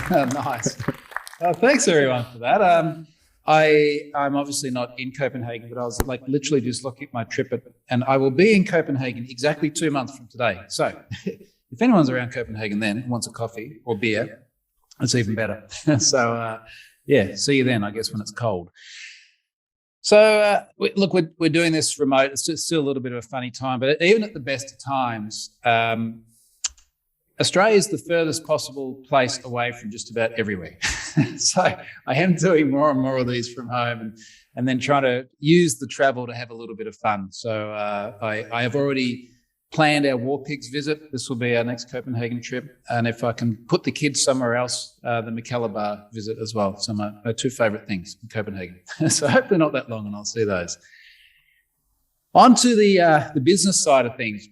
Nice. Thanks everyone for that. I'm obviously not in Copenhagen, but I was like literally just looking at my trip and I will be in Copenhagen exactly 2 months from today. So if anyone's around Copenhagen then wants a coffee or beer, it's even better. So yeah, see you then, I guess, when it's cold. So look, we're doing this remote. It's still a little bit of a funny time, but even at the best of times, Australia is the furthest possible place away from just about everywhere. So I am doing more and more of these from home and then trying to use the travel to have a little bit of fun. So I have already planned our War Pigs visit. This will be our next Copenhagen trip. And if I can put the kids somewhere else, the Macalabar visit as well. So my two favourite things in Copenhagen. So hopefully not that long and I'll see those. On to the business side of things.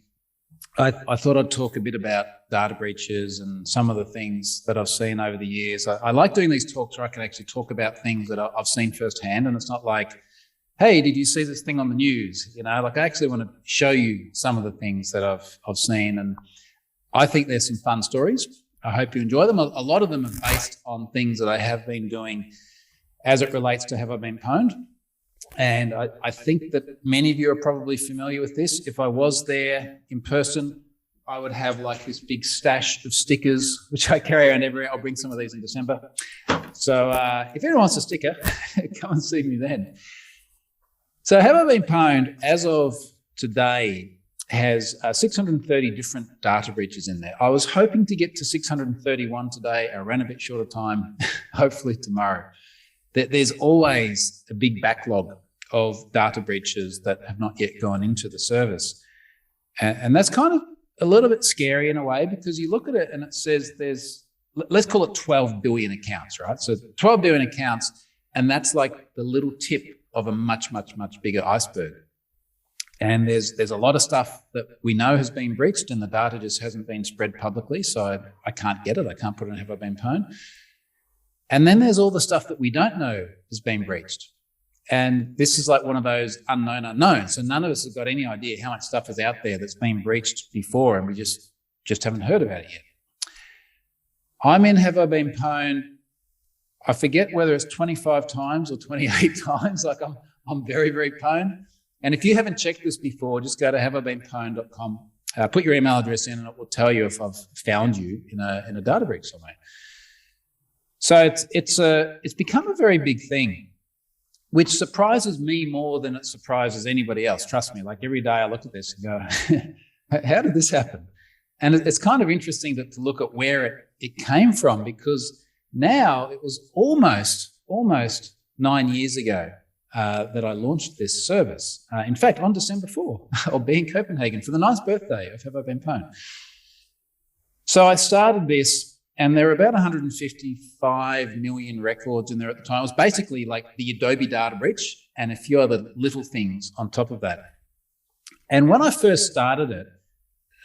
I thought I'd talk a bit about data breaches and some of the things that I've seen over the years. I like doing these talks where I can actually talk about things that I've seen firsthand, and it's not like, hey, did you see this thing on the news? You know, like I actually want to show you some of the things that I've seen, and I think there's some fun stories. I hope you enjoy them. A lot of them are based on things that I have been doing as it relates to Have I Been Pwned? And I think that many of you are probably familiar with this. If I was there in person, I would have like this big stash of stickers, which I carry around everywhere. I'll bring some of these in December. So if anyone wants a sticker, come and see me then. So Have I Been Pwned, as of today, has 630 different data breaches in there. I was hoping to get to 631 today. I ran a bit short of time, hopefully tomorrow. There's always a big backlog of data breaches that have not yet gone into the service. And that's kind of a little bit scary in a way, because you look at it and it says let's call it 12 billion accounts, right? So 12 billion accounts, and that's like the little tip of a much, much, much bigger iceberg. And there's a lot of stuff that we know has been breached and the data just hasn't been spread publicly. So I can't get it. I can't put it in Have I Been Pwned? And then there's all the stuff that we don't know has been breached. And this is like one of those unknown unknowns. So none of us have got any idea how much stuff is out there that's been breached before, and we just haven't heard about it yet. I'm in Have I Been Pwned? I forget whether it's 25 times or 28 times. Like I'm very, very pwned. And if you haven't checked this before, just go to haveibeenpwned.com. Put your email address in and it will tell you if I've found you in a data breach somewhere. So it's become a very big thing, which surprises me more than it surprises anybody else. Trust me, like every day I look at this and go, how did this happen? And it's kind of interesting to look at where it came from, because now it was almost 9 years ago that I launched this service. In fact, on December 4, I'll be in Copenhagen for the 9th birthday of Have I Been Pwned? So I started this, and there were about 155 million records in there at the time. It was basically like the Adobe data breach and a few other little things on top of that. And when I first started it,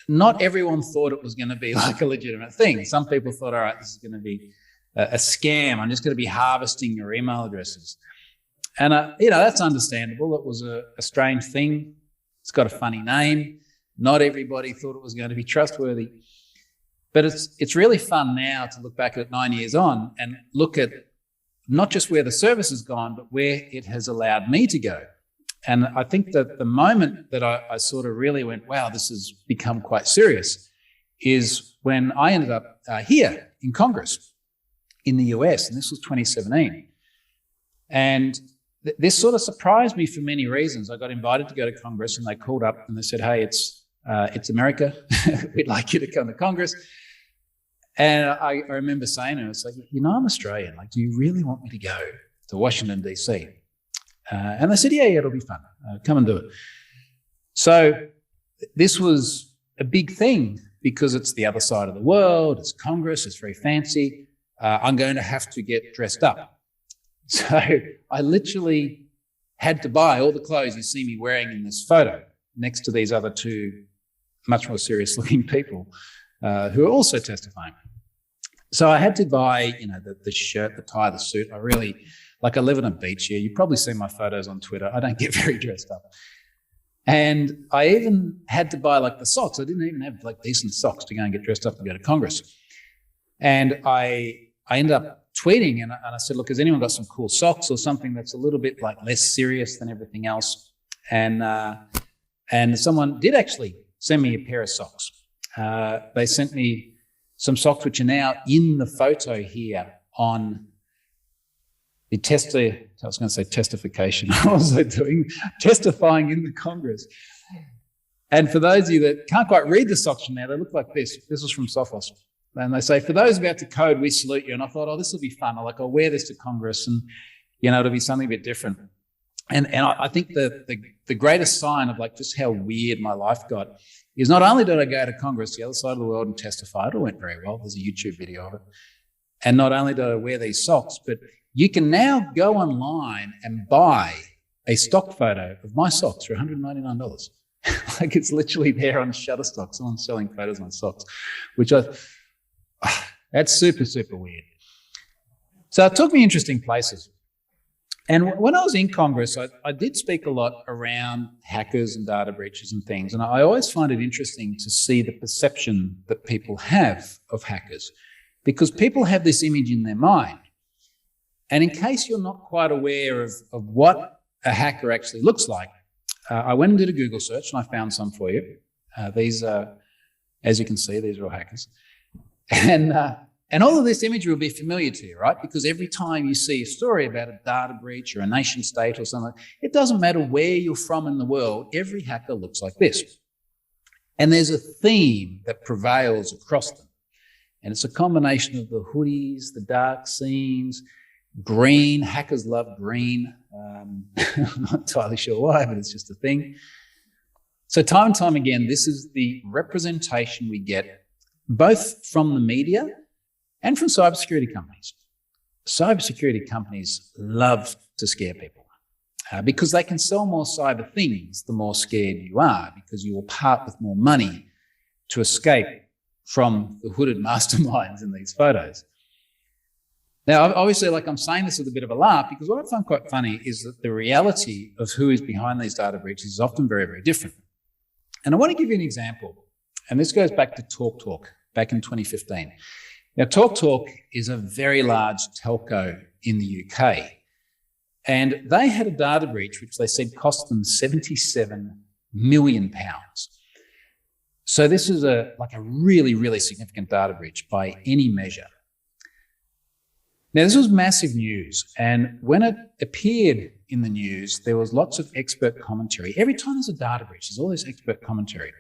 not everyone thought it was going to be like a legitimate thing. Some people thought, all right, this is going to be a scam. I'm just going to be harvesting your email addresses. And, that's understandable. It was a strange thing. It's got a funny name. Not everybody thought it was going to be trustworthy. But it's really fun now to look back at it 9 years on and look at not just where the service has gone, but where it has allowed me to go. And I think that the moment that I sort of really went, wow, this has become quite serious, is when I ended up here in Congress in the US, and this was 2017. And this sort of surprised me for many reasons. I got invited to go to Congress and they called up and they said, hey, it's America. We'd like you to come to Congress. And I remember saying to her, it's like, I'm Australian. Like, do you really want me to go to Washington, DC? And they said, yeah, it'll be fun. Come and do it. So this was a big thing because it's the other side of the world. It's Congress. It's very fancy. I'm going to have to get dressed up. So I literally had to buy all the clothes you see me wearing in this photo next to these other two much more serious looking people who are also testifying. So I had to buy, the shirt, the tie, the suit. I live on a beach here. You've probably seen my photos on Twitter. I don't get very dressed up. And I even had to buy the socks. I didn't even have decent socks to go and get dressed up and go to Congress. And I I ended up tweeting and I said, look, has anyone got some cool socks or something that's a little bit like less serious than everything else? And someone did actually send me a pair of socks. They sent me some socks which are now in the photo here on the I was going to say testification. I was also doing testifying in the Congress. And for those of you that can't quite read the socks from there, they look like this. This was from Sophos. And they say, for those about to code, we salute you. And I thought, oh, this will be fun. I'll wear this to Congress and, it'll be something a bit different. And I think the greatest sign of like just how weird my life got is not only did I go to Congress, the other side of the world, and testify, it all went very well. There's a YouTube video of it. And not only did I wear these socks, but you can now go online and buy a stock photo of my socks for $199. Like it's literally there on Shutterstock. Someone's selling photos on socks, which that's super, super weird. So it took me interesting places. And when I was in Congress, I did speak a lot around hackers and data breaches and things. And I always find it interesting to see the perception that people have of hackers, because people have this image in their mind. And in case you're not quite aware of what a hacker actually looks like, I went and did a Google search and I found some for you. These are, as you can see, these are all hackers. And all of this imagery will be familiar to you, right? Because every time you see a story about a data breach or a nation state or something, it doesn't matter where you're from in the world, every hacker looks like this. And there's a theme that prevails across them. And it's a combination of the hoodies, the dark seams, green. Hackers love green. I'm not entirely sure why, but it's just a thing. So time and time again, this is the representation we get both from the media and from cybersecurity companies. Cybersecurity companies love to scare people because they can sell more cyber things the more scared you are, because you will part with more money to escape from the hooded masterminds in these photos. Now, obviously, like I'm saying this with a bit of a laugh, because what I find quite funny is that the reality of who is behind these data breaches is often very, very different. And I want to give you an example, and this goes back to TalkTalk back in 2015. Now, TalkTalk is a very large telco in the UK, and they had a data breach which they said cost them £77 million. So this is a really, really significant data breach by any measure. Now, this was massive news, and when it appeared in the news, there was lots of expert commentary. Every time there's a data breach, there's all this expert commentary.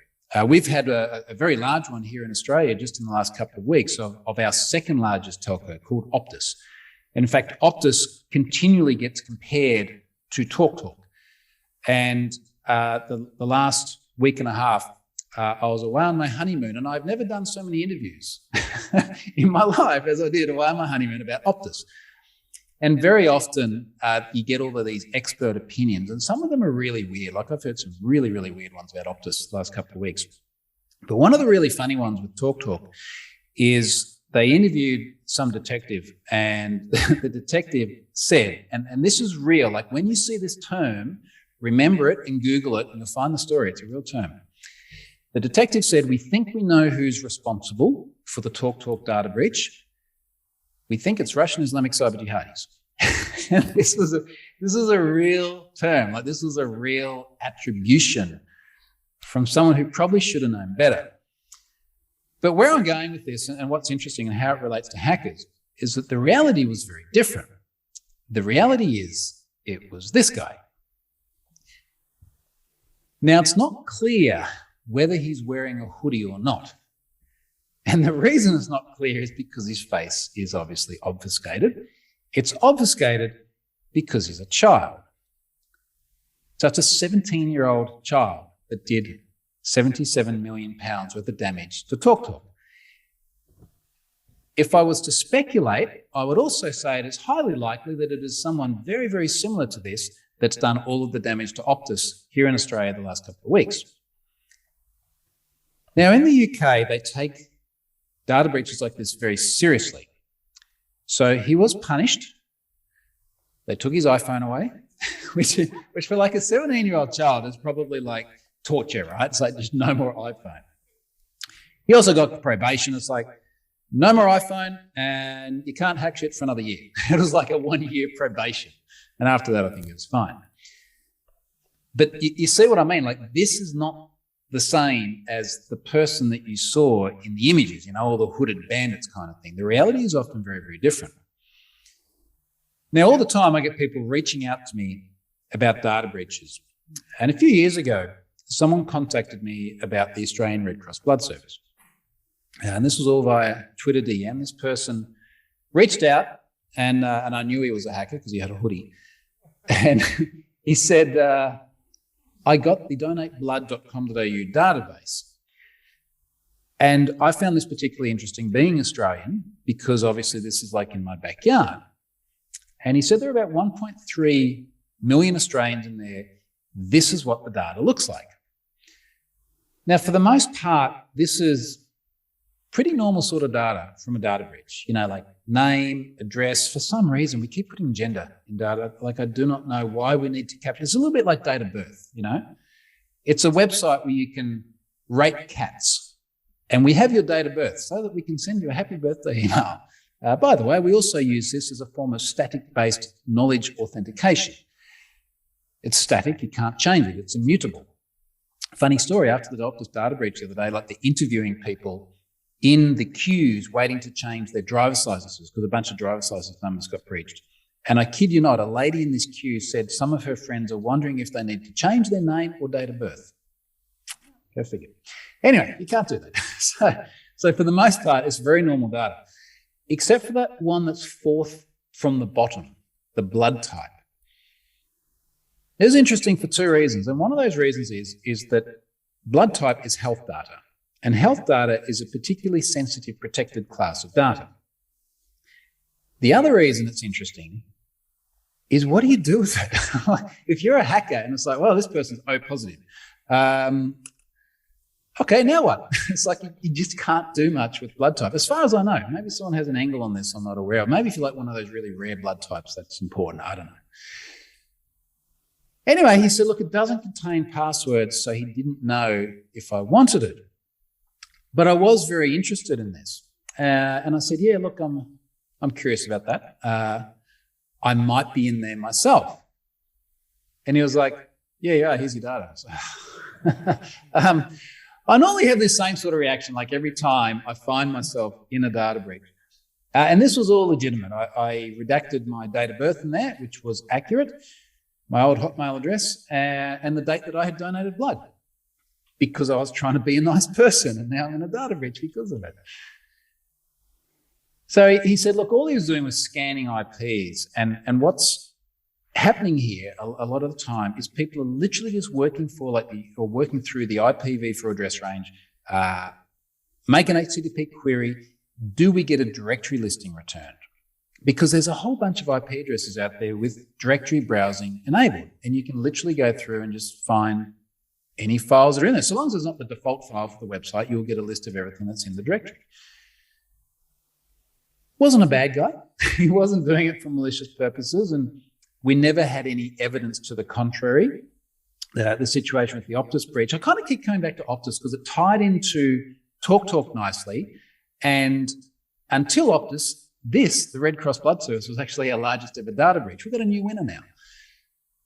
We've had a very large one here in Australia just in the last couple of weeks of our second largest telco called Optus. And in fact, Optus continually gets compared to TalkTalk. And the last week and a half, I was away on my honeymoon, and I've never done so many interviews in my life as I did away on my honeymoon about Optus. And very often you get all of these expert opinions, and some of them are really weird. Like I've heard some really, really weird ones about Optus the last couple of weeks. But one of the really funny ones with TalkTalk is they interviewed some detective, and the detective said, and this is real, like when you see this term, remember it and Google it and you'll find the story. It's a real term. The detective said, we think we know who's responsible for the TalkTalk data breach. We think it's Russian Islamic cyber jihadis. This is a real term, like this was a real attribution from someone who probably should have known better. But where I'm going with this, and what's interesting and how it relates to hackers, is that the reality was very different. The reality is it was this guy. Now, it's not clear whether he's wearing a hoodie or not. And the reason it's not clear is because his face is obviously obfuscated. It's obfuscated because he's a child. So it's a 17-year-old child that did £77 million worth of damage to TalkTalk. If I was to speculate, I would also say it is highly likely that it is someone very, very similar to this that's done all of the damage to Optus here in Australia the last couple of weeks. Now, in the UK, they take data breaches like this very seriously. So he was punished. They took his iPhone away, which for like a 17-year-old child is probably like torture, right? It's like just no more iPhone. He also got probation. It's like, no more iPhone, and you can't hack shit for another year. It was like a 1-year probation. And after that, I think it was fine. But you see what I mean? Like, this is not the same as the person that you saw in the images, all the hooded bandits kind of thing. The reality is often very, very different. Now, all the time I get people reaching out to me about data breaches. And a few years ago, someone contacted me about the Australian Red Cross Blood Service. And this was all via Twitter DM. This person reached out, and I knew he was a hacker because he had a hoodie. And he said, I got the donateblood.com.au database. And I found this particularly interesting being Australian, because obviously this is like in my backyard. And he said there are about 1.3 million Australians in there. This is what the data looks like. Now, for the most part, this is pretty normal sort of data from a data breach, like name, address. For some reason, we keep putting gender in data. Like, I do not know why we need to capture. It's a little bit like date of birth, It's a website where you can rate cats, and we have your date of birth so that we can send you a happy birthday email. By the way, we also use this as a form of static-based knowledge authentication. It's static, you can't change it, it's immutable. Funny story, after the Optus data breach the other day, like, they're interviewing people in the queues waiting to change their driver's licenses because a bunch of driver's license numbers got breached. And I kid you not, a lady in this queue said some of her friends are wondering if they need to change their name or date of birth. Go figure. Anyway, you can't do that. So for the most part, it's very normal data, except for that one that's fourth from the bottom, the blood type. It is interesting for two reasons. And one of those reasons is that blood type is health data. And health data is a particularly sensitive, protected class of data. The other reason it's interesting is, what do you do with it? If you're a hacker and it's like, well, this person's O positive. Okay, now what? It's like you just can't do much with blood type. As far as I know, maybe someone has an angle on this I'm not aware of. Maybe if you're like one of those really rare blood types, that's important. I don't know. Anyway, he said, look, it doesn't contain passwords, so he didn't know if I wanted it. But I was very interested in this. And I said, yeah, look, I'm curious about that. I might be in there myself. And he was like, yeah, here's your data. So, I normally have this same sort of reaction, like every time I find myself in a data breach. And this was all legitimate. I redacted my date of birth in there, which was accurate, my old Hotmail address, and the date that I had donated blood, because I was trying to be a nice person, and now I'm in a data breach because of it. So he said, look, all he was doing was scanning IPs, and what's happening here a lot of the time is people are literally just working through the IPv4 address range, make an HTTP query. Do we get a directory listing returned? Because there's a whole bunch of IP addresses out there with directory browsing enabled, and you can literally go through and just find any files that are in there. So long as it's not the default file for the website, you'll get a list of everything that's in the directory. Wasn't a bad guy. He wasn't doing it for malicious purposes, and we never had any evidence to the contrary. The situation with the Optus breach, I kind of keep coming back to Optus because it tied into TalkTalk nicely, and until Optus, the Red Cross Blood Service, was actually our largest ever data breach. We've got a new winner now.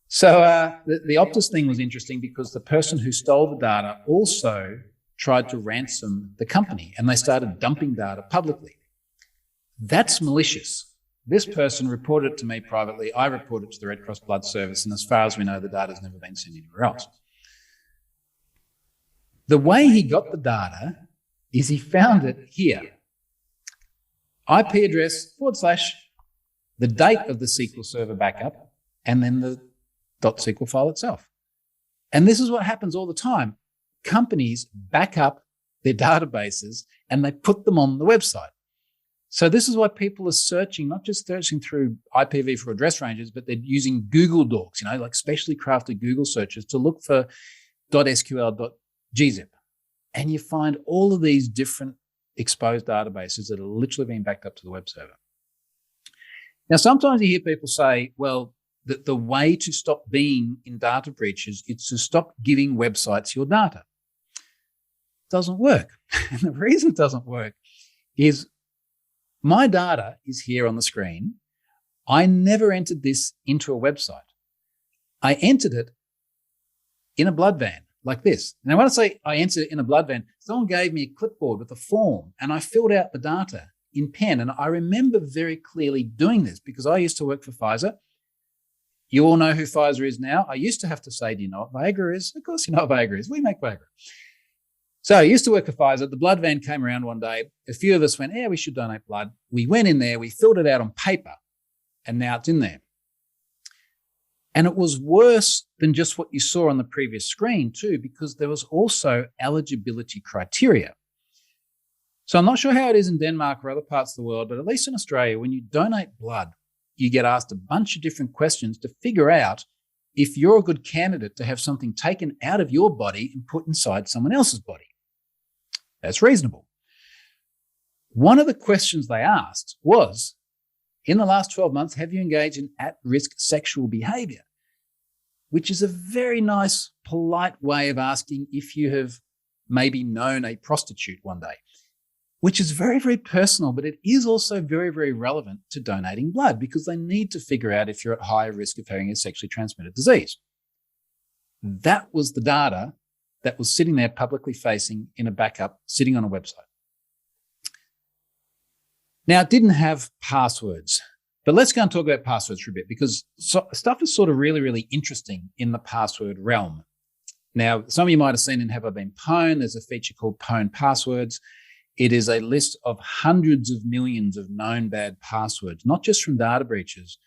So the Optus thing was interesting because the person who stole the data also tried to ransom the company, and they started dumping data publicly. That's malicious. This person reported it to me privately. I reported it to the Red Cross Blood Service, and as far as we know, the data's never been sent anywhere else. The way he got the data is he found it here. IP address / the date of the SQL Server backup, and then the .SQL file itself. And this is what happens all the time. Companies back up their databases and they put them on the website. So this is why people are searching, not just searching through IPv4 address ranges, but they're using Google Docs, like specially crafted Google searches to look for .sql, .gzip. And you find all of these different exposed databases that are literally being backed up to the web server. Now, sometimes you hear people say, well, the way to stop being in data breaches is to stop giving websites your data. It doesn't work. And the reason it doesn't work is My data is here on the screen. I never entered this into a website. I entered it in a blood van like this. Now, when I say I entered it in a blood van, someone gave me a clipboard with a form and I filled out the data in pen. And I remember very clearly doing this because I used to work for Pfizer. You all know who Pfizer is now. I used to have to say, do you know what Viagra is? Of course you know what Viagra is. We make Viagra. So I used to work for Pfizer. The blood van came around one day. A few of us went, yeah, we should donate blood. We went in there, we filled it out on paper, and now it's in there. And it was worse than just what you saw on the previous screen too, because there was also eligibility criteria. So I'm not sure how it is in Denmark or other parts of the world, but at least in Australia, when you donate blood, you get asked a bunch of different questions to figure out if you're a good candidate to have something taken out of your body and put inside someone else's body. That's reasonable. One of the questions they asked was, in the last 12 months, have you engaged in at-risk sexual behavior? Which is a very nice, polite way of asking if you have maybe known a prostitute one day, which is very, very personal, but it is also very, very relevant to donating blood because they need to figure out if you're at higher risk of having a sexually transmitted disease. That was the data that was sitting there publicly facing in a backup, sitting on a website. Now, it didn't have passwords, but let's go and talk about passwords for a bit because stuff is sort of really, really interesting in the password realm. Now, some of you might have seen in Have I Been Pwned, there's a feature called Pwned Passwords. It is a list of hundreds of millions of known bad passwords, not just from data breaches,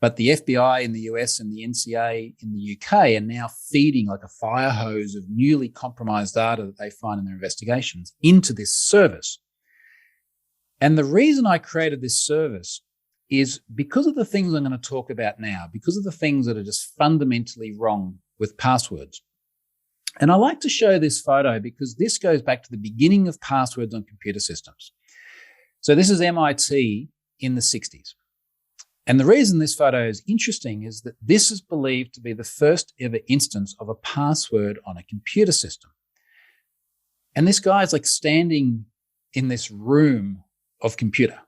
but the FBI in the US and the NCA in the UK are now feeding like a fire hose of newly compromised data that they find in their investigations into this service. And the reason I created this service is because of the things I'm going to talk about now, because of the things that are just fundamentally wrong with passwords. And I like to show this photo because this goes back to the beginning of passwords on computer systems. So this is MIT in the 60s. And the reason this photo is interesting is that this is believed to be the first ever instance of a password on a computer system. And this guy is like standing in this room of computer,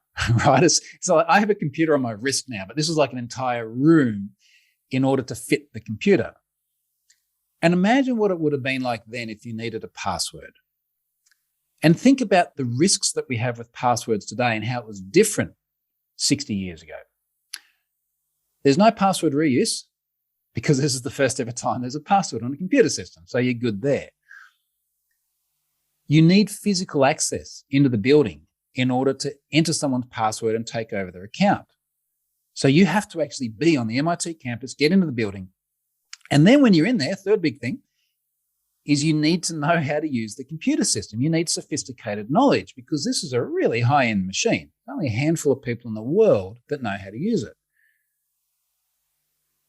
right? So like I have a computer on my wrist now, but this is like an entire room in order to fit the computer. And imagine what it would have been like then if you needed a password. And think about the risks that we have with passwords today and how it was different 60 years ago. There's no password reuse because this is the first ever time there's a password on a computer system. So you're good there. You need physical access into the building in order to enter someone's password and take over their account. So you have to actually be on the MIT campus, get into the building. And then when you're in there, third big thing is you need to know how to use the computer system. You need sophisticated knowledge because this is a really high-end machine. Only a handful of people in the world that know how to use it.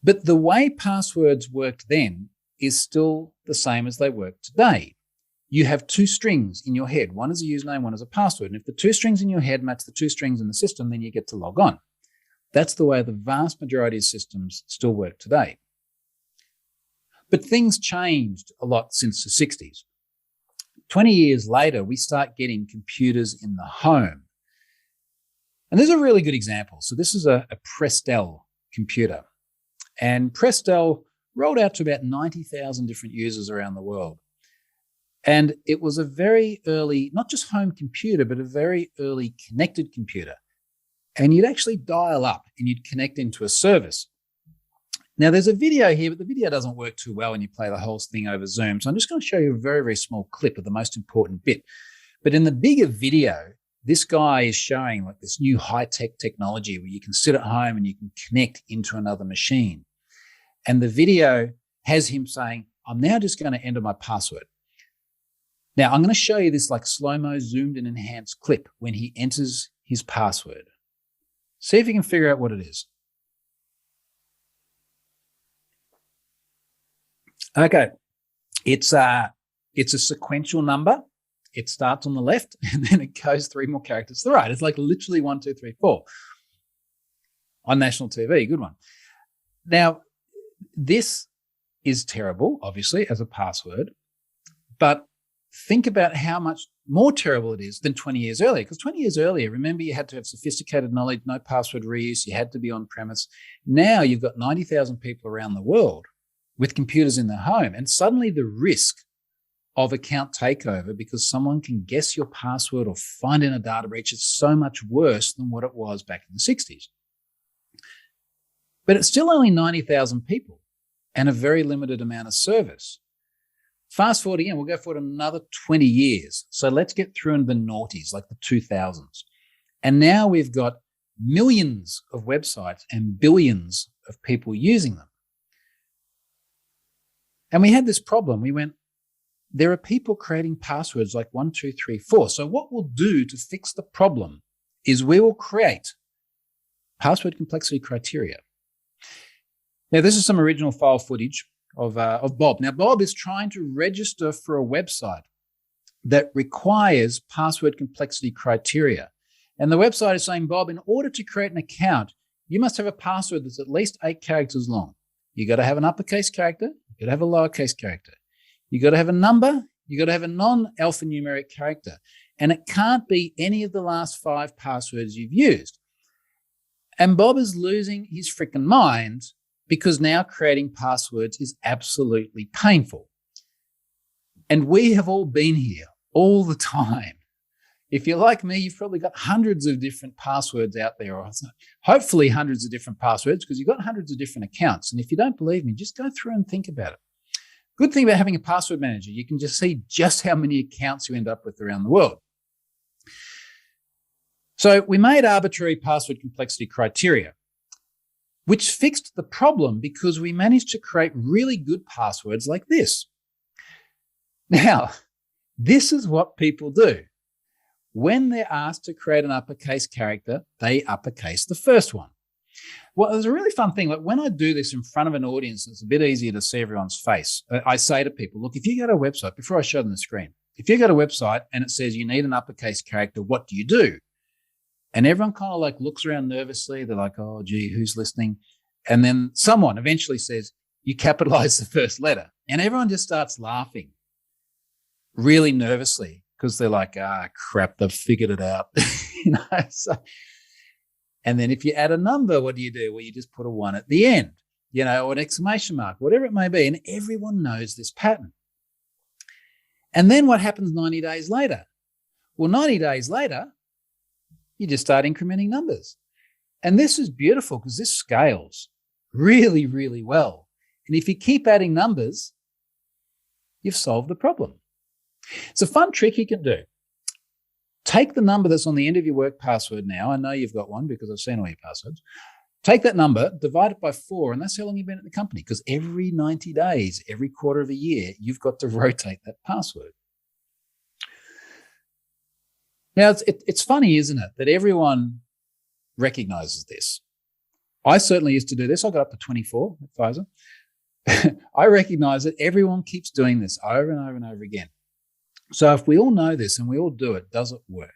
But the way passwords worked then is still the same as they work today. You have two strings in your head. One is a username, one is a password. And if the two strings in your head match the two strings in the system, then you get to log on. That's the way the vast majority of systems still work today. But things changed a lot since the 60s. 20 years later, we start getting computers in the home. And there's a really good example. So this is a Prestel computer. And Prestel rolled out to about 90,000 different users around the world. And it was a very early, not just home computer, but a very early connected computer. And you'd actually dial up and you'd connect into a service. Now, there's a video here, but the video doesn't work too well when you play the whole thing over Zoom. So I'm just going to show you a very, very small clip of the most important bit. But in the bigger video, this guy is showing like this new high-tech technology where you can sit at home and you can connect into another machine. And the video has him saying, I'm now just going to enter my password. Now, I'm going to show you this like slow-mo zoomed and enhanced clip when he enters his password. See if you can figure out what it is. Okay, it's a sequential number. It starts on the left and then it goes 3 more characters to the right. It's like literally 1, 2, 3, 4 on national TV. Good one. Now, this is terrible, obviously, as a password, but think about how much more terrible it is than 20 years earlier. Because 20 years earlier, remember, you had to have sophisticated knowledge, no password reuse, you had to be on premise. Now you've got 90,000 people around the world with computers in their home, and suddenly the risk of account takeover because someone can guess your password or find in a data breach is so much worse than what it was back in the 60s. But it's still only 90,000 people and a very limited amount of service. Fast forward again, we'll go forward another 20 years. So let's get through into the noughties, like the 2000s. And now we've got millions of websites and billions of people using them. And we had this problem. We went, there are people creating passwords like 1, 2, 3, 4. So what we'll do to fix the problem is we will create password complexity criteria. Now, this is some original file footage of Bob. Now, Bob is trying to register for a website that requires password complexity criteria. And the website is saying, Bob, in order to create an account, you must have a password that's at least 8 characters long. You got to have an uppercase character. You got to have a lowercase character. You got to have a number. You got to have a non-alphanumeric character. And it can't be any of the last 5 passwords you've used. And Bob is losing his freaking mind because now creating passwords is absolutely painful. And we have all been here all the time. If you're like me, you've probably got hundreds of different passwords out there, or hopefully hundreds of different passwords, because you've got hundreds of different accounts. And if you don't believe me, just go through and think about it. Good thing about having a password manager, you can just see just how many accounts you end up with around the world. So we made arbitrary password complexity criteria, which fixed the problem because we managed to create really good passwords like this. Now, this is what people do. When they're asked to create an uppercase character, they uppercase the first one. Well, there's a really fun thing. Like when I do this in front of an audience, it's a bit easier to see everyone's face. I say to people, look, if you go to a website, before I show them the screen, if you go to a website and it says you need an uppercase character, what do you do? And everyone kind of like looks around nervously. They're like, oh, gee, who's listening? And then someone eventually says, you capitalize the first letter. And everyone just starts laughing really nervously because they're like, crap, they've figured it out. And then if you add a number, what do? Well, you just put a 1 at the end, or an exclamation mark, whatever it may be. And everyone knows this pattern. And then what happens 90 days later? Well, 90 days later, you just start incrementing numbers. And this is beautiful because this scales really, really well. And if you keep adding numbers, you've solved the problem. It's a fun trick you can do. Take the number that's on the end of your work password now. I know you've got one because I've seen all your passwords. Take that number, divide it by 4, and that's how long you've been at the company, because every 90 days, every quarter of a year, you've got to rotate that password. Now, it's funny, isn't it, that everyone recognizes this. I certainly used to do this. I got up to 24 at Pfizer. I recognize that everyone keeps doing this over and over and over again. So if we all know this and we all do it, does it work?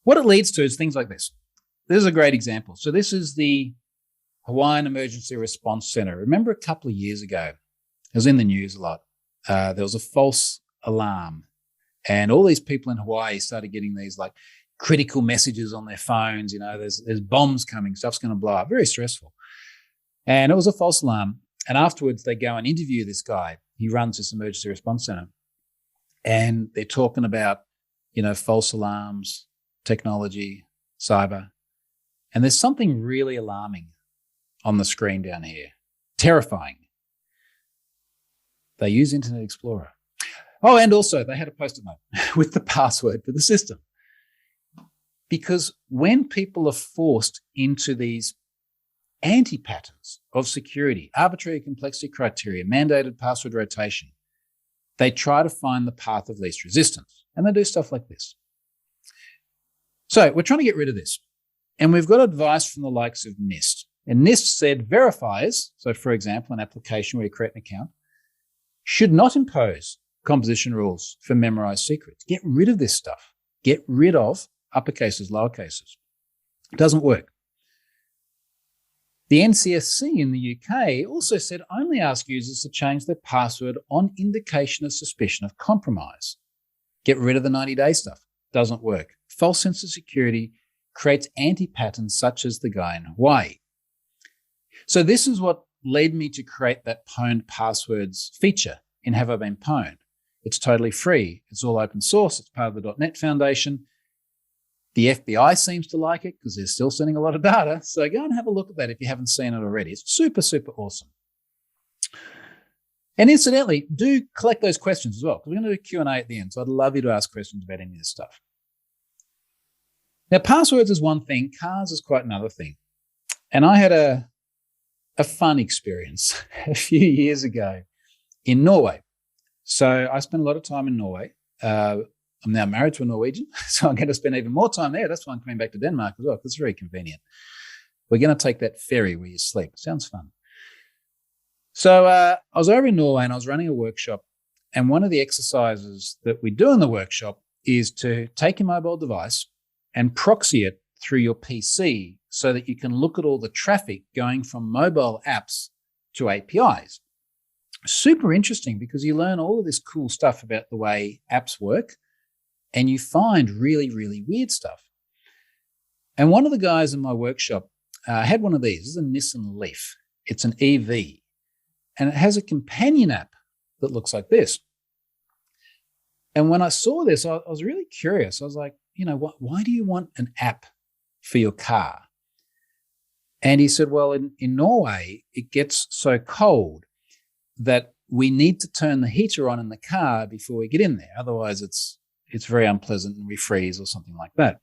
What it leads to is things like this. This is a great example. So this is the Hawaiian Emergency Response Center. Remember a couple of years ago, it was in the news a lot. There was a false alarm. And all these people in Hawaii started getting these like critical messages on their phones. There's bombs coming, stuff's going to blow up. Very stressful. And it was a false alarm. And afterwards, they go and interview this guy. He runs this emergency response center. And they're talking about, false alarms, technology, cyber. And there's something really alarming on the screen down here. Terrifying. They use Internet Explorer. Oh, and also they had a post-it note with the password for the system. Because when people are forced into these anti-patterns of security, arbitrary complexity criteria, mandated password rotation, they try to find the path of least resistance. And they do stuff like this. So we're trying to get rid of this. And we've got advice from the likes of NIST. And NIST said verifiers, so for example, an application where you create an account, should not impose composition rules for memorized secrets. Get rid of this stuff. Get rid of uppercases, lowercases. It doesn't work. The NCSC in the UK also said only ask users to change their password on indication of suspicion of compromise. Get rid of the 90-day stuff. Doesn't work. False sense of security creates anti-patterns such as the guy in Hawaii. So this is what led me to create that pwned passwords feature in Have I Been Pwned. It's totally free. It's all open source. It's part of the .NET Foundation. The FBI seems to like it because they're still sending a lot of data. So go and have a look at that if you haven't seen it already. It's super, super awesome. And incidentally, do collect those questions as well, because we're going to do a Q&A at the end. So I'd love you to ask questions about any of this stuff. Now, passwords is one thing. Cars is quite another thing. And I had a fun experience a few years ago in Norway. So I spent a lot of time in Norway. I'm now married to a Norwegian, so I'm going to spend even more time there. That's why I'm coming back to Denmark as well, because it's very convenient. We're going to take that ferry where you sleep. It sounds fun. So I was over in Norway and I was running a workshop, and one of the exercises that we do in the workshop is to take your mobile device and proxy it through your PC so that you can look at all the traffic going from mobile apps to APIs. Super interesting because you learn all of this cool stuff about the way apps work, and you find really, really weird stuff. And one of the guys in my workshop had one of these. This is a Nissan Leaf. It's an EV, and it has a companion app that looks like this. And when I saw this, I was really curious. I was like, why do you want an app for your car? And he said, well, in Norway, it gets so cold that we need to turn the heater on in the car before we get in there. Otherwise, it's very unpleasant and we freeze or something like that.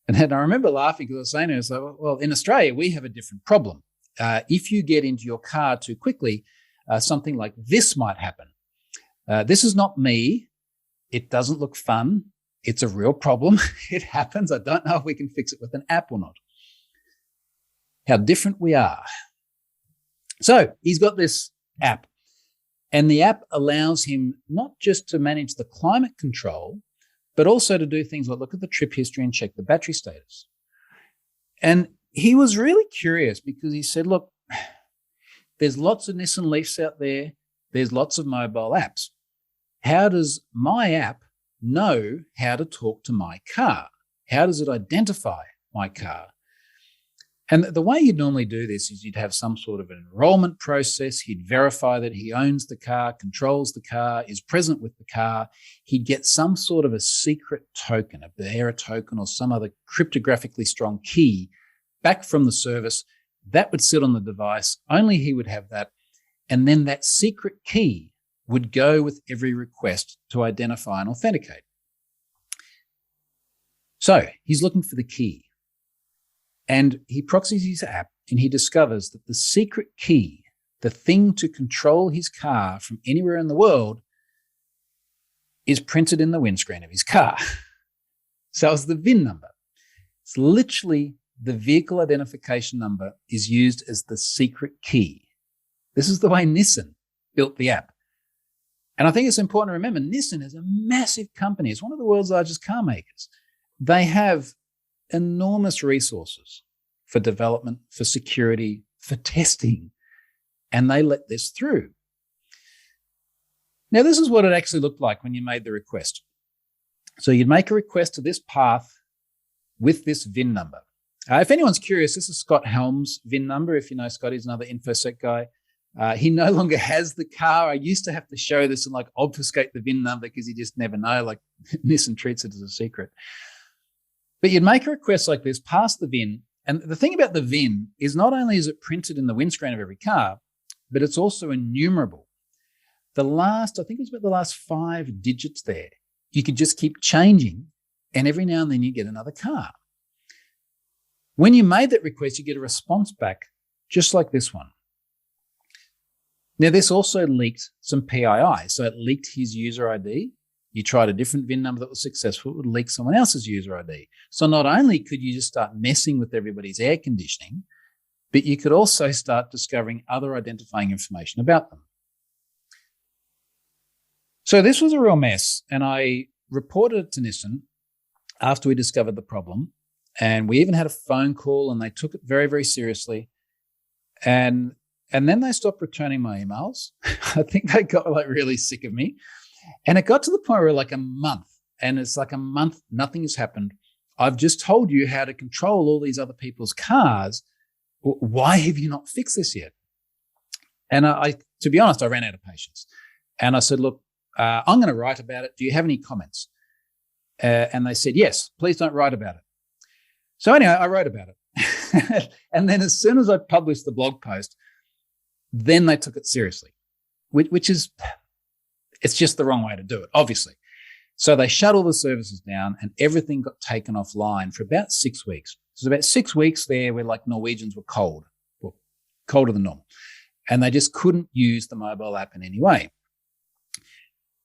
And then I remember laughing because I was saying to him, well, in Australia, we have a different problem. If you get into your car too quickly, something like this might happen. This is not me. It doesn't look fun. It's a real problem. It happens. I don't know if we can fix it with an app or not. How different we are. So he's got this app. And the app allows him not just to manage the climate control, but also to do things like look at the trip history and check the battery status. And he was really curious because he said, look, there's lots of Nissan Leafs out there. There's lots of mobile apps. How does my app know how to talk to my car? How does it identify my car? And the way you'd normally do this is you'd have some sort of an enrollment process. He'd verify that he owns the car, controls the car, is present with the car. He'd get some sort of a secret token, a bearer token or some other cryptographically strong key back from the service. That would sit on the device. Only he would have that. And then that secret key would go with every request to identify and authenticate. So he's looking for the key. And he proxies his app and he discovers that the secret key, the thing to control his car from anywhere in the world, is printed in the windscreen of his car. So it's the VIN number. It's literally the vehicle identification number is used as the secret key. This is the way Nissan built the app. And I think it's important to remember, Nissan is a massive company. It's one of the world's largest car makers. They have enormous resources for development, for security, for testing, and they let this through. Now, this is what it actually looked like when you made the request. So you'd make a request to this path with this VIN number. If anyone's curious, this is Scott Helm's VIN number. If you know Scott, he's another InfoSec guy. He no longer has the car. I used to have to show this and obfuscate the VIN number because you just never know. Nissan treats it as a secret. But you'd make a request like this, pass the VIN. And the thing about the VIN is not only is it printed in the windscreen of every car, but it's also enumerable. I think it was about the last 5 digits there. You could just keep changing, and every now and then you get another car. When you made that request, you get a response back just like this one. Now, this also leaked some PII. So it leaked his user ID. You tried a different VIN number that was successful, it would leak someone else's user ID. So not only could you just start messing with everybody's air conditioning, but you could also start discovering other identifying information about them. So this was a real mess, and I reported it to Nissan after we discovered the problem, and we even had a phone call, and they took it very, very seriously. And then they stopped returning my emails. I think they got like really sick of me. And it got to the point where like a month, and it's like a month, nothing has happened. I've just told you how to control all these other people's cars. Why have you not fixed this yet? And I, to be honest, I ran out of patience. And I said, look, I'm going to write about it. Do you have any comments? And they said, yes, please don't write about it. So anyway, I wrote about it. And then as soon as I published the blog post, then they took it seriously, which is, it's just the wrong way to do it, obviously. So they shut all the services down and everything got taken offline for about 6 weeks. So about 6 weeks there where like Norwegians were cold, well, colder than normal. And they just couldn't use the mobile app in any way.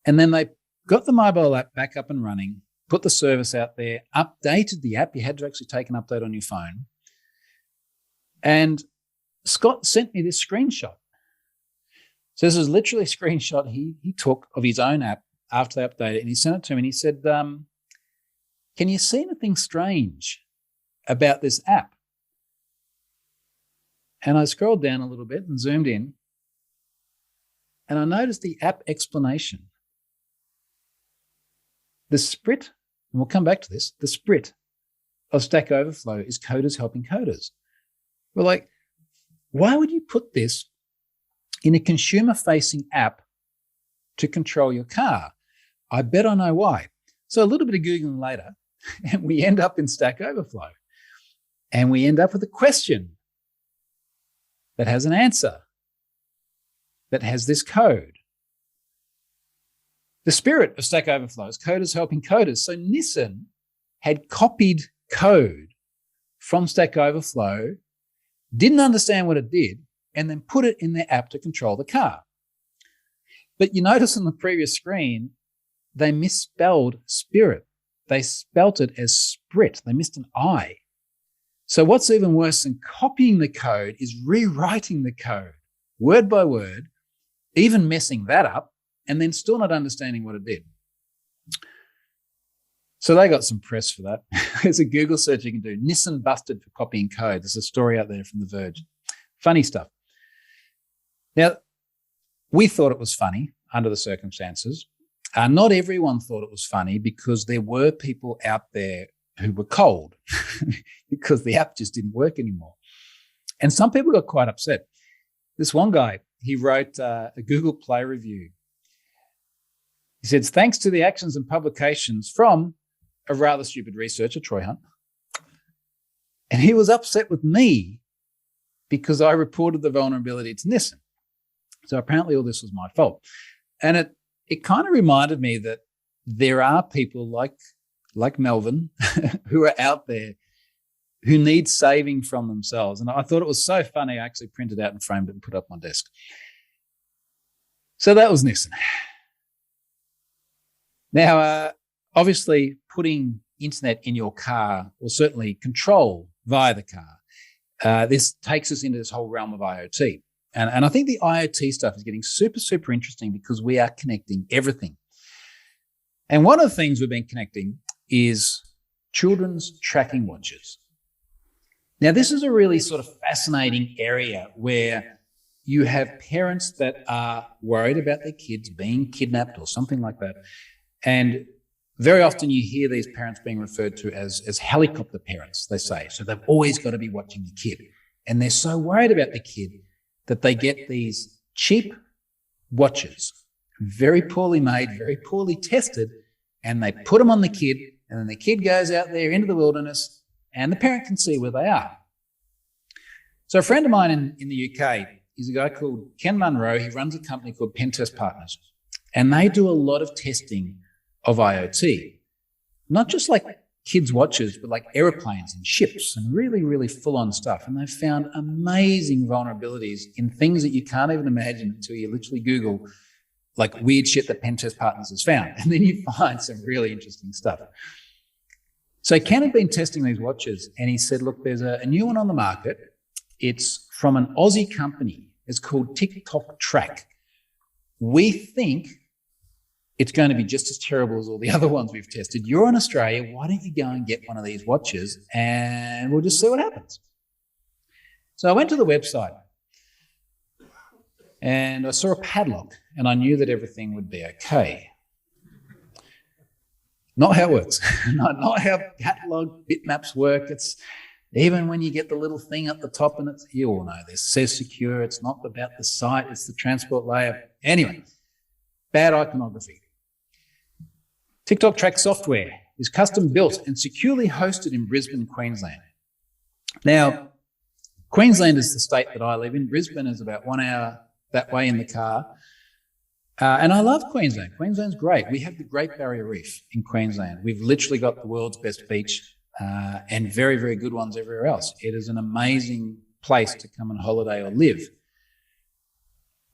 And then they got the mobile app back up and running, put the service out there, updated the app. You had to actually take an update on your phone. And Scott sent me this screenshot. So this is literally a screenshot he took of his own app after they updated it, and he sent it to me and he said, can you see anything strange about this app? And I scrolled down a little bit and zoomed in, and I noticed the app explanation. The sprit, and we'll come back to this, the sprit of Stack Overflow is coders helping coders. We're like, why would you put this in a consumer-facing app to control your car? I bet I know why. So a little bit of Googling later, and we end up in Stack Overflow. And we end up with a question that has an answer, that has this code. The spirit of Stack Overflow is coders helping coders. So Nissan had copied code from Stack Overflow, didn't understand what it did, and then put it in their app to control the car. But you notice on the previous screen, they misspelled spirit. They spelt it as sprit. They missed an I. So what's even worse than copying the code is rewriting the code word by word, even messing that up, and then still not understanding what it did. So they got some press for that. There's a Google search you can do. Nissan busted for copying code. There's a story out there from The Verge. Funny stuff. Now, we thought it was funny under the circumstances. Not everyone thought it was funny because there were people out there who were cold because the app just didn't work anymore. And some people got quite upset. This one guy, he wrote a Google Play review. He said, thanks to the actions and publications from a rather stupid researcher, Troy Hunt. And he was upset with me because I reported the vulnerability to Nissan. So apparently all this was my fault. And it kind of reminded me that there are people like Melvin who are out there who need saving from themselves. And I thought it was so funny, I actually printed out and framed it and put it up on my desk. So that was Nissan. Now, obviously, putting internet in your car will certainly control via the car. This takes us into this whole realm of IoT. And I think the IoT stuff is getting super, super interesting because we are connecting everything. And one of the things we've been connecting is children's tracking watches. Now, this is a really sort of fascinating area where you have parents that are worried about their kids being kidnapped or something like that. And very often you hear these parents being referred to as helicopter parents, they say. So they've always got to be watching the kid. And they're so worried about the kid that they get these cheap watches, very poorly made, very poorly tested, and they put them on the kid, and then the kid goes out there into the wilderness, and the parent can see where they are. So a friend of mine in the UK is a guy called Ken Munro. He runs a company called Pentest Partners, and they do a lot of testing of IoT, not just like kids' watches, but like airplanes and ships and really, really full-on stuff. And they've found amazing vulnerabilities in things that you can't even imagine until you literally Google like weird shit that Pentest Partners has found. And then you find some really interesting stuff. So Ken had been testing these watches and he said, look, there's a new one on the market. It's from an Aussie company. It's called TicToc Track. We think it's going to be just as terrible as all the other ones we've tested. You're in Australia. Why don't you go and get one of these watches and we'll just see what happens? So I went to the website and I saw a padlock, and I knew that everything would be okay. Not how it works. not how catalog bitmaps work. It's even when you get the little thing at the top, and you all know this, says secure. It's not about the site, it's the transport layer. Anyway, bad iconography. TicToc Track software is custom built and securely hosted in Brisbane, Queensland. Now, Queensland is the state that I live in. Brisbane is about 1 hour that way in the car. And I love Queensland. Queensland's great. We have the Great Barrier Reef in Queensland. We've literally got the world's best beach and very, very good ones everywhere else. It is an amazing place to come and holiday or live.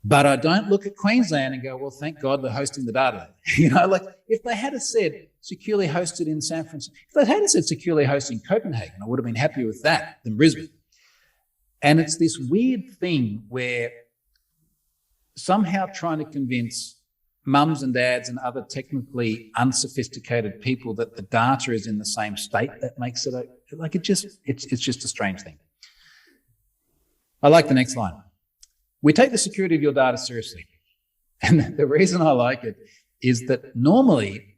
But I don't look at Queensland and go, well, thank God they're hosting the data. Like if they had said securely hosted in San Francisco, if they had said securely hosted in Copenhagen, I would have been happier with that than Brisbane. And it's this weird thing where somehow trying to convince mums and dads and other technically unsophisticated people that the data is in the same state, that makes it like it's just a strange thing. I like the next line. We take the security of your data seriously. And the reason I like it is that normally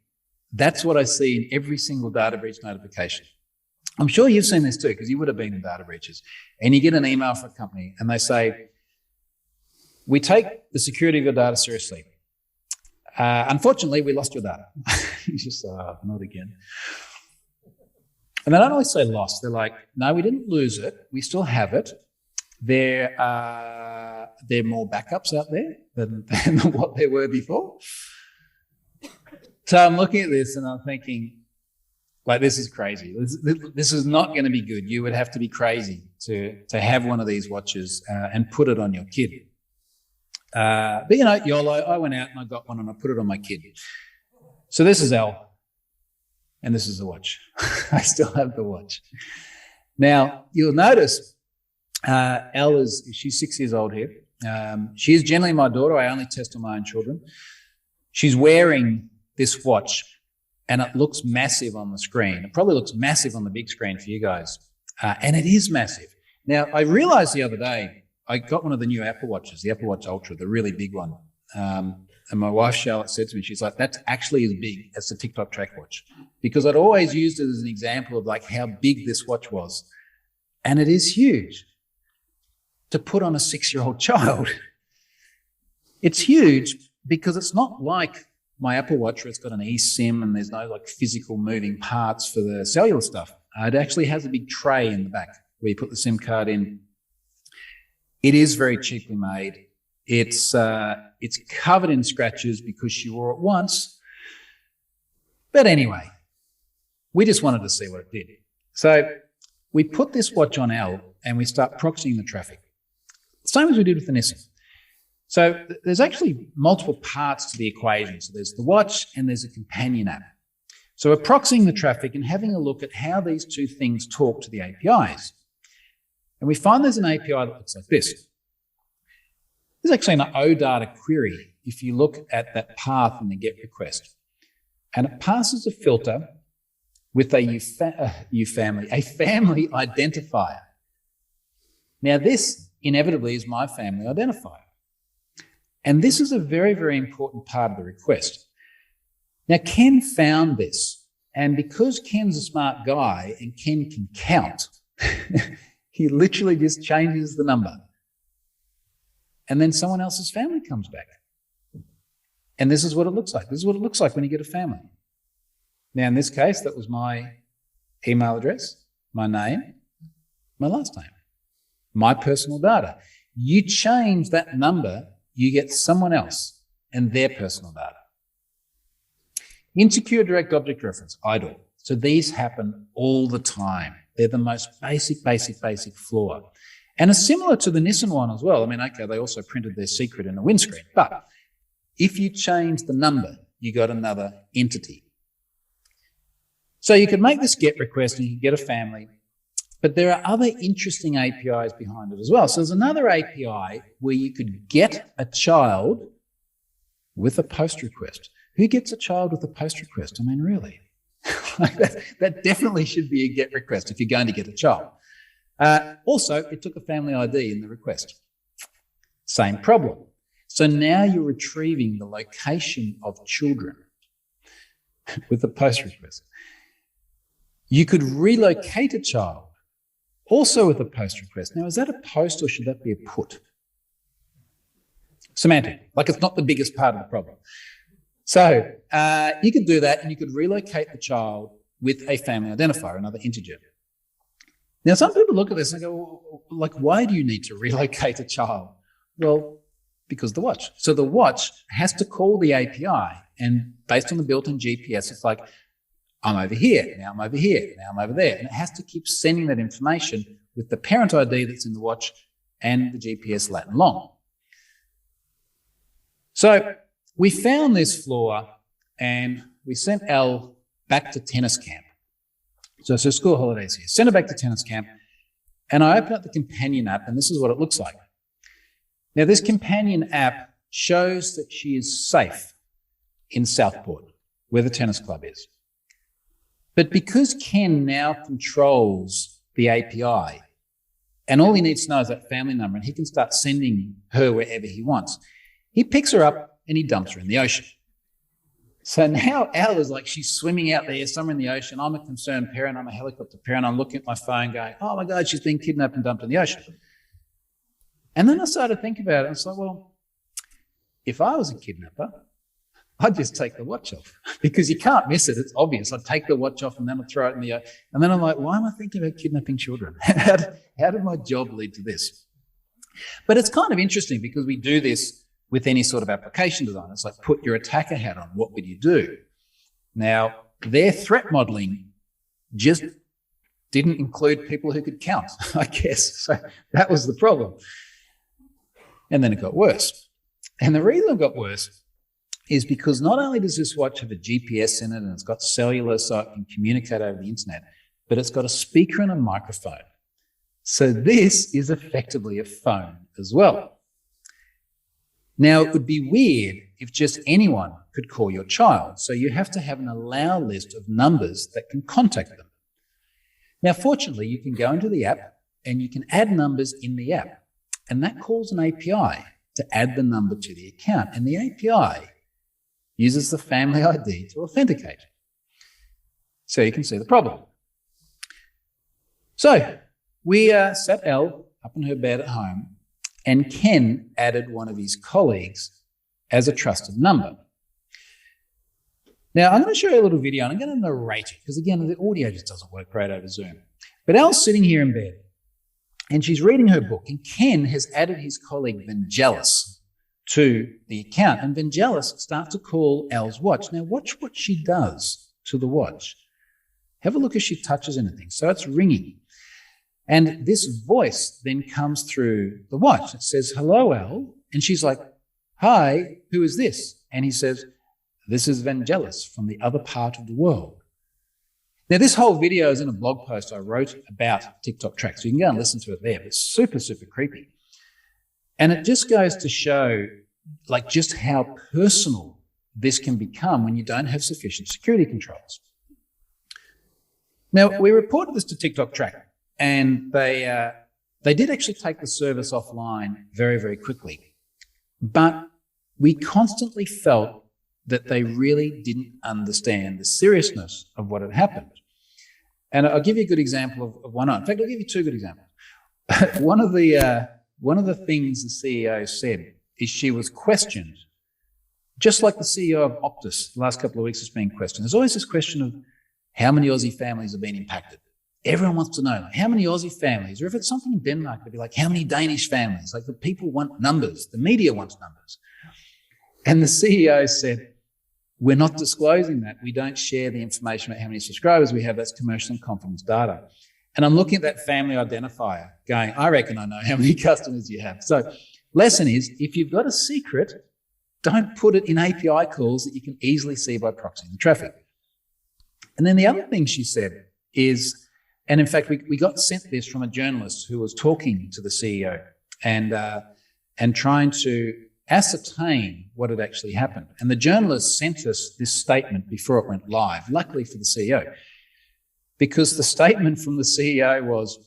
that's what I see in every single data breach notification. I'm sure you've seen this too, because you would have been in data breaches. And you get an email from a company and they say, we take the security of your data seriously. Unfortunately, we lost your data. You just say, oh, not again. And they don't always say lost. They're like, no, we didn't lose it. We still have it. There are more backups out there than what there were before. So I'm looking at this and I'm thinking, like, this is crazy. This is not going to be good. You would have to be crazy to have one of these watches and put it on your kid. But YOLO, I went out and I got one and I put it on my kid. So this is Elle, and this is the watch. I still have the watch. Now, you'll notice Elle she's 6 years old here. She is generally my daughter. I only test on my own children. She's wearing this watch and it looks massive on the screen. It probably looks massive on the big screen for you guys. And it is massive. Now, I realized the other day, I got one of the new Apple Watches, the Apple Watch Ultra, the really big one. And my wife, Charlotte, said to me, she's like, that's actually as big as the TicToc Track watch. Because I'd always used it as an example of like how big this watch was. And it is huge to put on a 6-year-old child. It's huge because it's not like my Apple Watch where it's got an eSIM and there's no like physical moving parts for the cellular stuff. It actually has a big tray in the back where you put the SIM card in. It is very cheaply made. It's covered in scratches because she wore it once. But anyway, we just wanted to see what it did. So we put this watch on Elle and we start proxying the traffic. Same as we did with the Nissan. So there's actually multiple parts to the equation. So there's the watch and there's a companion app. So we're proxying the traffic and having a look at how these two things talk to the APIs. And we find there's an API that looks like this. There's actually an OData query if you look at that path in the GET request. And it passes a filter with a family identifier. Now this inevitably is my family identifier. And this is a very, very important part of the request. Now Ken found this, and because Ken's a smart guy and Ken can count, he literally just changes the number. And then someone else's family comes back. And this is what it looks like. This is what it looks like when you get a family. Now, in this case, that was my email address, my name, my last name, my personal data. You change that number, you get someone else and their personal data. Insecure direct object reference, IDOR. So these happen all the time. They're the most basic flaw. And it's similar to the Nissan one as well. I mean, okay, they also printed their secret in the windscreen. But if you change the number, you got another entity. So you could make this GET request and you can get a family. But there are other interesting APIs behind it as well. So there's another API where you could get a child with a post request. Who gets a child with a post request? I mean, really? That definitely should be a GET request if you're going to get a child. Also, it took a family ID in the request. Same problem. So now you're retrieving the location of children with a post request. You could relocate a child also with a post request. Now, is that a post or should that be a put? Semantic, like it's not the biggest part of the problem. So you could do that, and you could relocate the child with a family identifier, another integer. Now, some people look at this and go, well, like, why do you need to relocate a child? Well, because the watch. So the watch has to call the API, and based on the built-in GPS, it's like, I'm over here, now I'm over here, now I'm over there. And it has to keep sending that information with the parent ID that's in the watch and the GPS lat and long. So we found this flaw and we sent Elle back to tennis camp. So school holidays here. Sent her back to tennis camp, and I opened up the companion app, and this is what it looks like. Now, this companion app shows that she is safe in Southport, where the tennis club is. But because Ken now controls the API, and all he needs to know is that family number, and he can start sending her wherever he wants, he picks her up and he dumps her in the ocean. So now Elle is like, she's swimming out there somewhere in the ocean. I'm a concerned parent. I'm a helicopter parent. I'm looking at my phone going, oh my God, she's been kidnapped and dumped in the ocean. And then I started to think about it. It's like, well, if I was a kidnapper, I'd just take the watch off because you can't miss it. It's obvious. I'd take the watch off and then I'd throw it in the ocean. And then I'm like, why am I thinking about kidnapping children? How did my job lead to this? But it's kind of interesting because we do this with any sort of application design. It's like, put your attacker hat on. What would you do? Now, their threat modeling just didn't include people who could count, I guess. So that was the problem. And then it got worse. And the reason it got worse is because not only does this watch have a GPS in it and it's got cellular so it can communicate over the internet, but it's got a speaker and a microphone. So this is effectively a phone as well. Now, it would be weird if just anyone could call your child. So you have to have an allow list of numbers that can contact them. Now, fortunately, you can go into the app and you can add numbers in the app. And that calls an API to add the number to the account. And the API uses the family ID to authenticate. So you can see the problem. So we sat Elle up in her bed at home, and Ken added one of his colleagues as a trusted number. Now, I'm going to show you a little video, and I'm going to narrate it, because again, the audio just doesn't work great over Zoom. But Elle's sitting here in bed, and she's reading her book, and Ken has added his colleague Vangelis to the account, and Vangelis starts to call Elle's watch. Now, watch what she does to the watch. Have a look if she touches anything. So it's ringing. And this voice then comes through the watch. It says, hello, Elle. And she's like, hi, who is this? And he says, this is Vangelis from the other part of the world. Now, this whole video is in a blog post I wrote about TicToc Track, so you can go and listen to it there. But it's super, super creepy. And it just goes to show like just how personal this can become when you don't have sufficient security controls. Now, we reported this to TicToc Track. And they did actually take the service offline very, very quickly. But we constantly felt that they really didn't understand the seriousness of what had happened. And I'll give you a good example of one. In fact, I'll give you two good examples. One of the things the CEO said is she was questioned, just like the CEO of Optus the last couple of weeks has been questioned. There's always this question of how many Aussie families have been impacted. Everyone wants to know, like, how many Aussie families, or if it's something in Denmark, it'd be like, how many Danish families? Like, the people want numbers. The media wants numbers. And the CEO said, we're not disclosing that. We don't share the information about how many subscribers we have. That's commercial and confidence data. And I'm looking at that family identifier going, I reckon I know how many customers you have. So lesson is, if you've got a secret, don't put it in API calls that you can easily see by proxying the traffic. And then the other thing she said is, and in fact, we got sent this from a journalist who was talking to the CEO and trying to ascertain what had actually happened. And the journalist sent us this statement before it went live, luckily for the CEO, because the statement from the CEO was,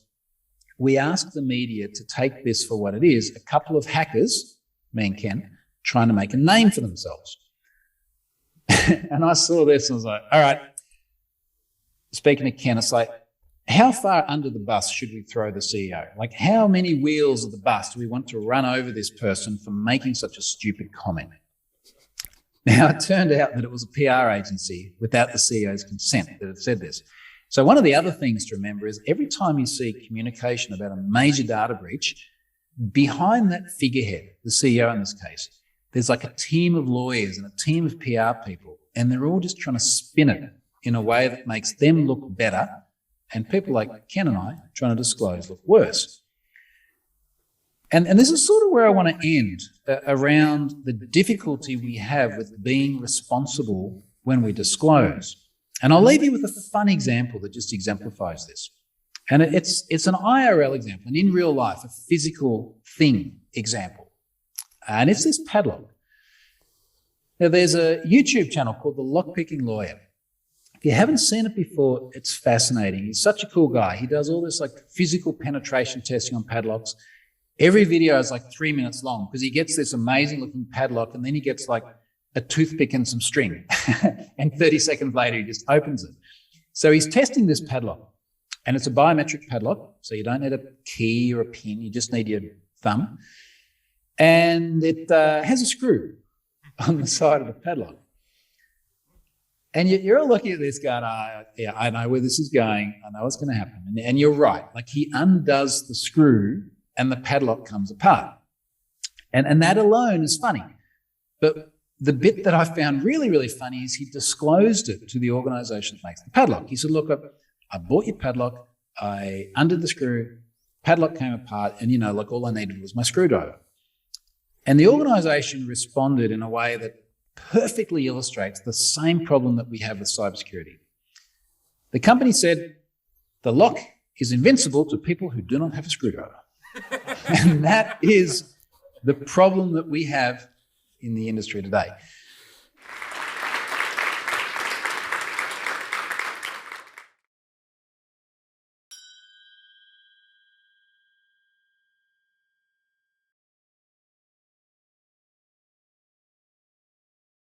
we asked the media to take this for what it is. A couple of hackers, me and Ken, trying to make a name for themselves. And I saw this and I was like, all right, speaking to Ken, it's like, how far under the bus should we throw the CEO? Like, how many wheels of the bus do we want to run over this person for making such a stupid comment? Now, it turned out that it was a PR agency without the CEO's consent that had said this. So one of the other things to remember is every time you see communication about a major data breach, behind that figurehead, the CEO in this case, there's like a team of lawyers and a team of PR people, and they're all just trying to spin it in a way that makes them look better, and people like Ken and I trying to disclose look worse. And this is sort of where I want to end, around the difficulty we have with being responsible when we disclose. And I'll leave you with a fun example that just exemplifies this. And it's an IRL example, an in real life, a physical thing example. And it's this padlock. Now, there's a YouTube channel called The Lockpicking Lawyer. If you haven't seen it before, it's fascinating. He's such a cool guy. He does all this like physical penetration testing on padlocks. Every video is like 3 minutes long because he gets this amazing looking padlock and then he gets like a toothpick and some string. And 30 seconds later, he just opens it. So he's testing this padlock, and it's a biometric padlock. So you don't need a key or a pin. You just need your thumb. And it has a screw on the side of the padlock. And you're all looking at this going, yeah, I know where this is going. I know what's going to happen. And you're right. Like, he undoes the screw and the padlock comes apart. And that alone is funny. But the bit that I found really, really funny is he disclosed it to the organisation that makes the padlock. He said, look, I bought your padlock. I undid the screw. Padlock came apart. And, like, all I needed was my screwdriver. And the organisation responded in a way that perfectly illustrates the same problem that we have with cybersecurity. The company said, the lock is invincible to people who do not have a screwdriver. And that is the problem that we have in the industry today.